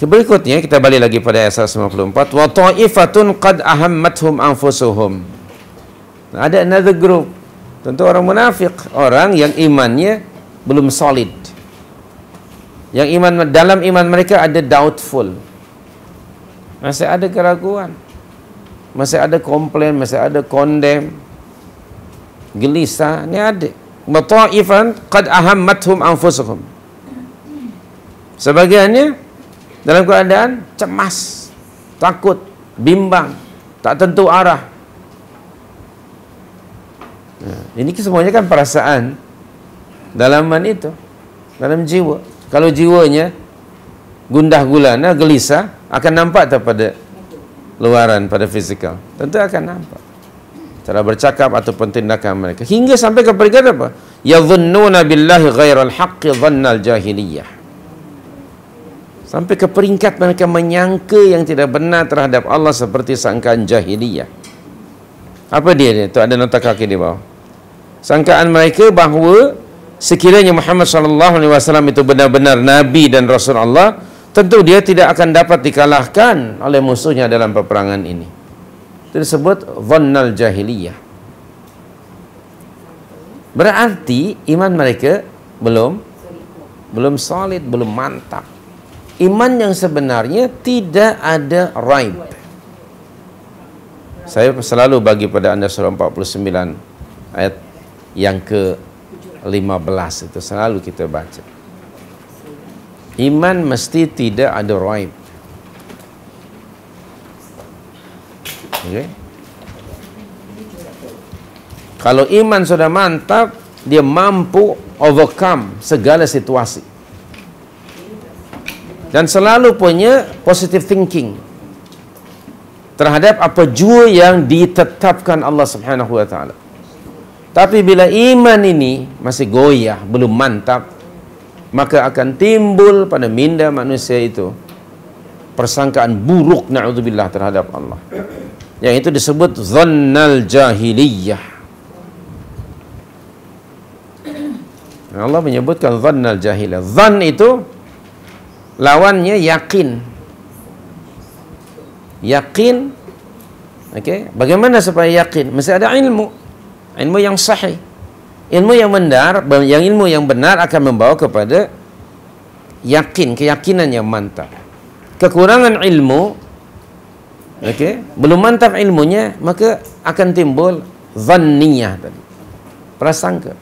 Berikutnya kita balik lagi pada ayat 154. Wa ta'ifatun qad ahammathum anfusuhum. Ada another group. Tentu orang munafik, orang yang imannya belum solid. Yang dalam iman mereka ada doubtful. Masih ada keraguan. Masih ada komplain, masih ada condemn. Gelisah, ini ada. Wa ta'ifan qad ahammathum anfusuhum. Sebagiannya dalam keadaan cemas, takut, bimbang, tak tentu arah. Nah, ini semuanya kan perasaan dalaman itu, dalam jiwa. Kalau jiwanya gundah gulana, gelisah, akan nampak tak pada luaran, pada fisikal. Tentu akan nampak. Cara bercakap ataupun tindakan mereka. Hingga sampai ke peringkat apa? Yadhunnuna billahi ghairal haqqi dhannal jahiliyah. Sampai ke peringkat mereka menyangka yang tidak benar terhadap Allah seperti sangkaan jahiliyah. Apa dia? Itu ada nota kaki di bawah. Sangkaan mereka bahawa sekiranya Muhammad SAW itu benar-benar Nabi dan Rasul Allah, tentu dia tidak akan dapat dikalahkan oleh musuhnya dalam peperangan ini. Itu disebut dhannal jahiliyah. Berarti iman mereka belum solid, belum mantap. Iman yang sebenarnya tidak ada raib. Saya selalu bagi pada anda surah 49 ayat yang ke-15 itu selalu kita baca. Iman mesti tidak ada raib. Okay? Kalau iman sudah mantap, dia mampu overcome segala situasi. Dan selalu punya positive thinking terhadap apa jua yang ditetapkan Allah Subhanahu wa taala. Tapi bila iman ini masih goyah, belum mantap, maka akan timbul pada minda manusia itu persangkaan buruk na'udzubillah terhadap Allah. Yang itu disebut dhannal jahiliyah. Allah menyebutkan dhannal jahiliyah. Dhann itu lawannya yakin. Yakin. Okey, bagaimana supaya yakin? Mesti ada ilmu. Ilmu yang sahih. Ilmu yang benar, ilmu yang benar akan membawa kepada yakin, keyakinan yang mantap. Kekurangan ilmu, okey, belum mantap ilmunya, maka akan timbul dhanniyah tadi. Prasangka.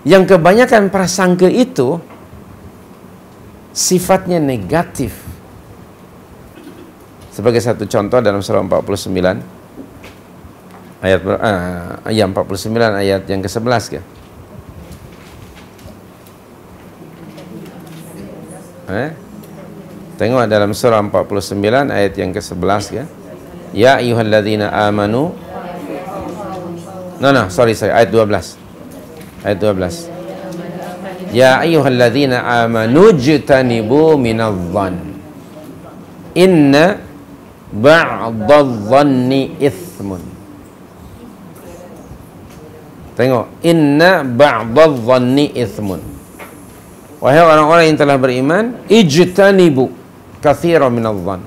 Yang kebanyakan prasangka itu sifatnya negatif. Sebagai satu contoh dalam surah 49 ayat 49 ayat yang ke-11 ke? Tengok dalam surah 49 ayat yang ke-11 ke? Ya ayyuhalladzina amanu. Sorry, ayat 12. Ayat 12. Ya ayyuhalladzina amanu jtanibu minadh-dhann inna ba'dadh-dhanni itsmun. Tengok, inna ba'dadh-dhanni itsmun. Wahai orang-orang yang telah beriman, ijtanibu katsiran minadh-dhann.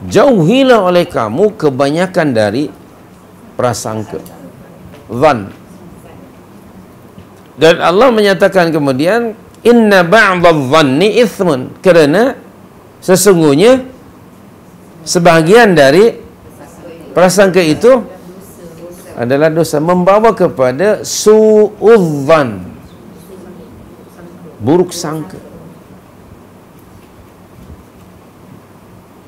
Jauhilah oleh kamu kebanyakan dari prasangka. Dhann. Dan Allah menyatakan kemudian inna ba'dadh-dhanni itsmun, kerana sesungguhnya sebahagian dari prasangka itu adalah dosa, membawa kepada su'udzan, buruk sangka.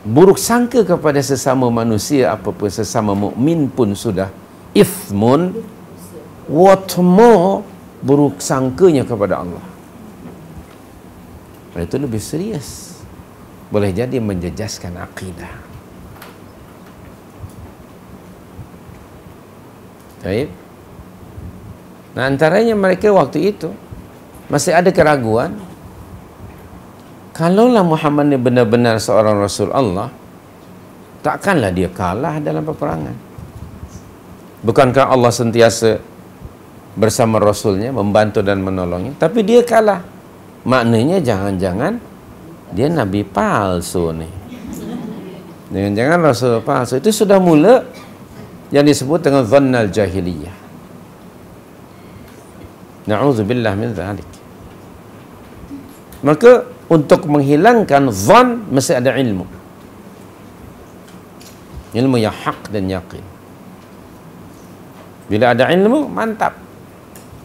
Buruk sangka kepada sesama manusia, apapun sesama mukmin pun sudah ithmun, what more buruk sangkanya kepada Allah. Itu lebih serius. Boleh jadi menjejaskan akidah. Baik. Nah, antaranya mereka waktu itu masih ada keraguan. Kalaulah Muhammad ini benar-benar seorang Rasul Allah, takkanlah dia kalah dalam peperangan. Bukankah Allah sentiasa bersama Rasulnya, membantu dan menolongnya? Tapi dia kalah. maknanya jangan-jangan dia nabi palsu nih. Jangan-jangan rasul palsu. Itu sudah mula yang disebut dengan dhannal jahiliyah. Na'udzubillah min dzalik. Maka untuk menghilangkan dhann mesti ada ilmu. Ilmu yang hak dan yakin. Bila ada ilmu, mantap.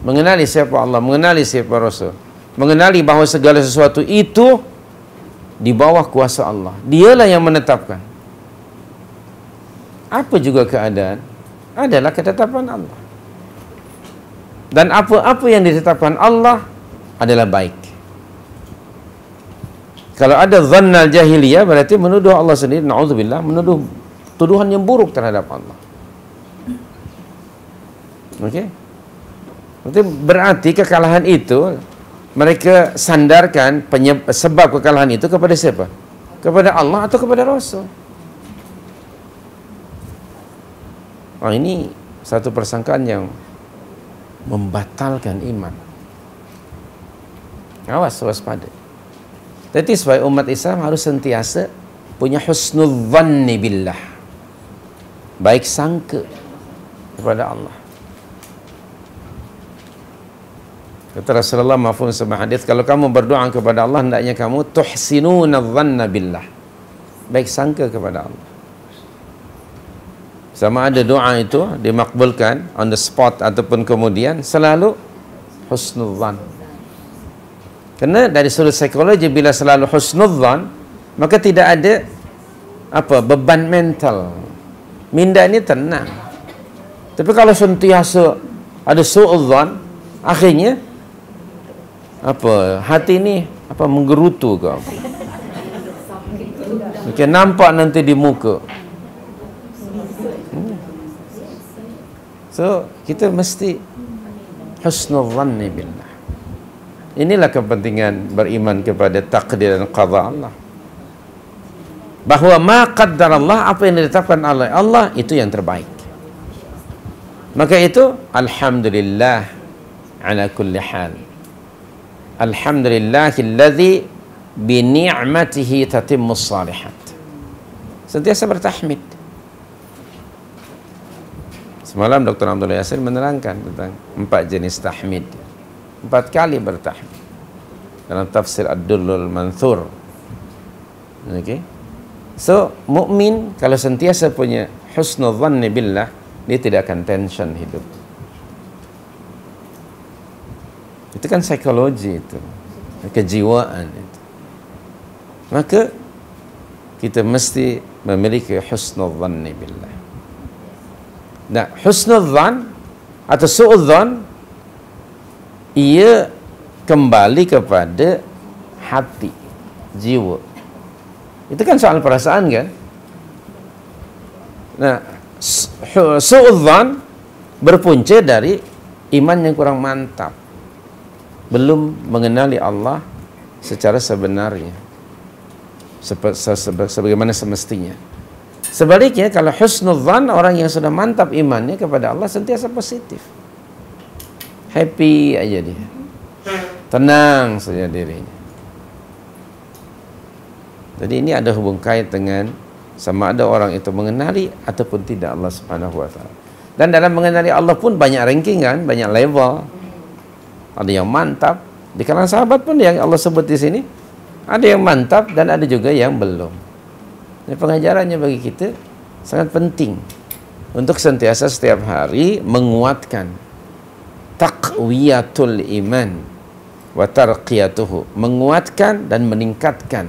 Mengenali siapa Allah, mengenali siapa Rasul, mengenali bahawa segala sesuatu itu di bawah kuasa Allah. Dialah yang menetapkan. Apa juga keadaan, adalah ketetapan Allah. Dan apa-apa yang ditetapkan Allah adalah baik. Kalau ada dhannal jahiliyah, berarti menuduh Allah sendiri, na'udzubillah, menuduh tuduhan yang buruk terhadap Allah. Okey? Berarti kekalahan itu mereka sandarkan sebab kekalahan itu kepada siapa? Kepada Allah atau kepada Rasul? Oh, ini satu persangkaan yang membatalkan iman. Awas, waspada. Jadi sebagai umat Islam harus sentiasa punya husnul dhanni billah, baik sangka kepada Allah. Kata Rasulullah mafhum sebuah hadis, kalau kamu berdoa kepada Allah, hendaknya kamu tuhsinuna dhanna billah, baik sangka kepada Allah. Sama ada doa itu dimakbulkan on the spot ataupun kemudian, selalu husnul dhan. Kerana dari sudut psikologi, bila selalu husnul dhan, maka tidak ada beban mental. Minda ini tenang. Tapi kalau sentiasa ada su'ul dhan, akhirnya hati ni menggerutu ke apa? Mungkin nampak nanti di muka. So kita mesti husnul dhanni billah. Inilah kepentingan beriman kepada takdir dan qada Allah. Bahawa ma qaddarallah, apa yang ditetapkan oleh Allah itu yang terbaik. Maka itu alhamdulillah ala kulli hal. Alhamdulillahilladzi bi ni'matihi tatimmus salihat. Sentiasa bertahmid. Semalam Dr. Abdullah Yasir menerangkan tentang 4 jenis tahmid. 4 kali bertahmid dalam tafsir Ad-Durrul Manthur. Okey. So, mukmin kalau sentiasa punya husnul dhanni billah, dia tidak akan tension hidup. Itu kan psikologi itu, kejiwaan itu. Maka kita mesti memiliki husnul dhanni billah. Nah, husnul dhan atau su'ul dhan, ia kembali kepada hati, jiwa. Itu kan soal perasaan kan? Nah, su'ul dhan berpunca dari iman yang kurang mantap, belum mengenali Allah secara sebenarnya, sebagaimana semestinya. Sebaliknya, kalau husnul dhan, orang yang sudah mantap imannya kepada Allah sentiasa positif, happy aja dia, tenang saja dirinya. Jadi ini ada hubung kait dengan sama ada orang itu mengenali ataupun tidak Allah Subhanahu wa taala. Dan dalam mengenali Allah pun banyak ranking kan, banyak level. Ada yang mantap, di kalangan sahabat pun yang Allah sebut di sini, ada yang mantap dan ada juga yang belum. Ini pengajarannya bagi kita sangat penting untuk sentiasa setiap hari menguatkan taqwiyatul iman wa tarqiyatuhu, menguatkan dan meningkatkan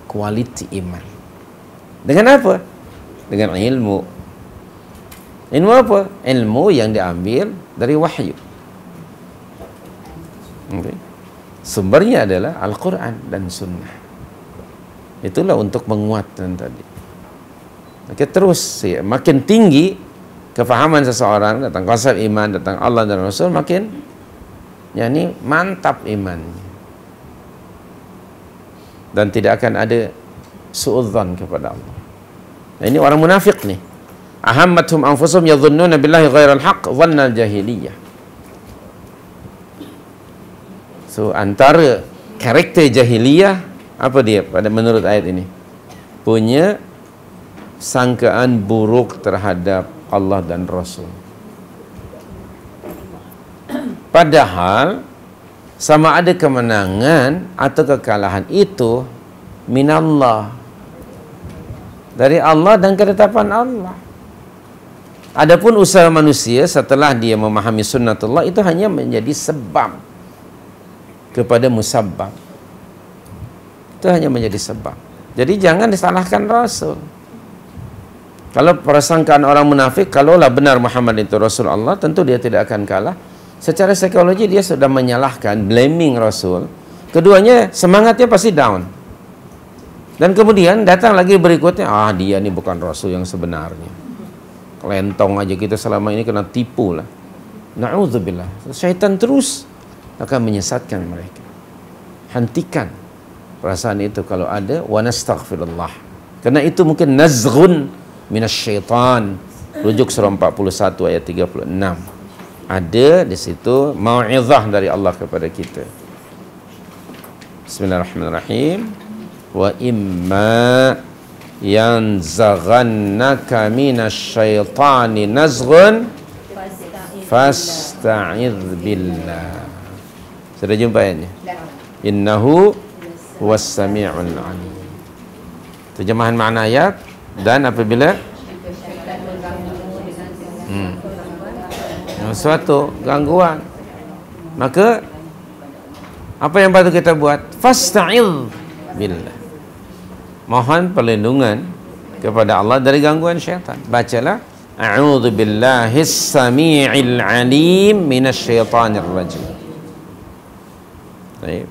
kualiti iman. Dengan apa? Dengan ilmu. Ilmu apa? Ilmu yang diambil dari wahyu. Okay. Sumbernya adalah Al-Quran dan Sunnah. Itulah untuk menguatkan tadi. Maka terus makin tinggi kefahaman seseorang tentang konsep iman, tentang Allah dan Rasul, makin mantap imannya. Dan tidak akan ada su'udzan kepada Allah. Nah, ini orang munafik nih. Ahammathum anfusuhum yadhunnuna billahi ghairal haqq dhannal jahiliyah. So antara karakter jahiliyah, apa dia pada menurut ayat ini? Punya sangkaan buruk terhadap Allah dan Rasul. Padahal sama ada kemenangan atau kekalahan itu minallah, dari Allah dan ketetapan Allah. Adapun usaha manusia setelah dia memahami sunnatullah itu hanya menjadi sebab kepada musabbab. Itu hanya menjadi sebab. Jadi jangan disalahkan Rasul. Kalau persangkaan orang munafik, kalaulah benar Muhammad itu Rasul Allah, tentu dia tidak akan kalah. Secara psikologi dia sudah menyalahkan, blaming Rasul. Keduanya semangatnya pasti down. Dan kemudian datang lagi berikutnya, dia ni bukan Rasul yang sebenarnya. Kelentong aja kita selama ini kena tipu lah. Na'udzubillah. Syaitan terus akan menyesatkan mereka. Hentikan perasaan itu kalau ada, wa nastaghfirullah. Karena itu mungkin nazghun minasyaitan. Rujuk surah 41 ayat 36. Ada di situ mau'izah dari Allah kepada kita. Bismillahirrahmanirrahim. Wa imma yanzaghannaka minasyaitani nazghun fasta'idz billah. Sudah jumpa ayatnya? Innahu huwas sami'ul alim. Terjemahan makna ayat. Dan apabila suatu gangguan, maka apa yang patut kita buat? Fasta'idz billah. Mohon perlindungan kepada Allah dari gangguan syaitan. Bacalah a'udzu billahis samii'il 'alim minasyaitonir rajim. Baik.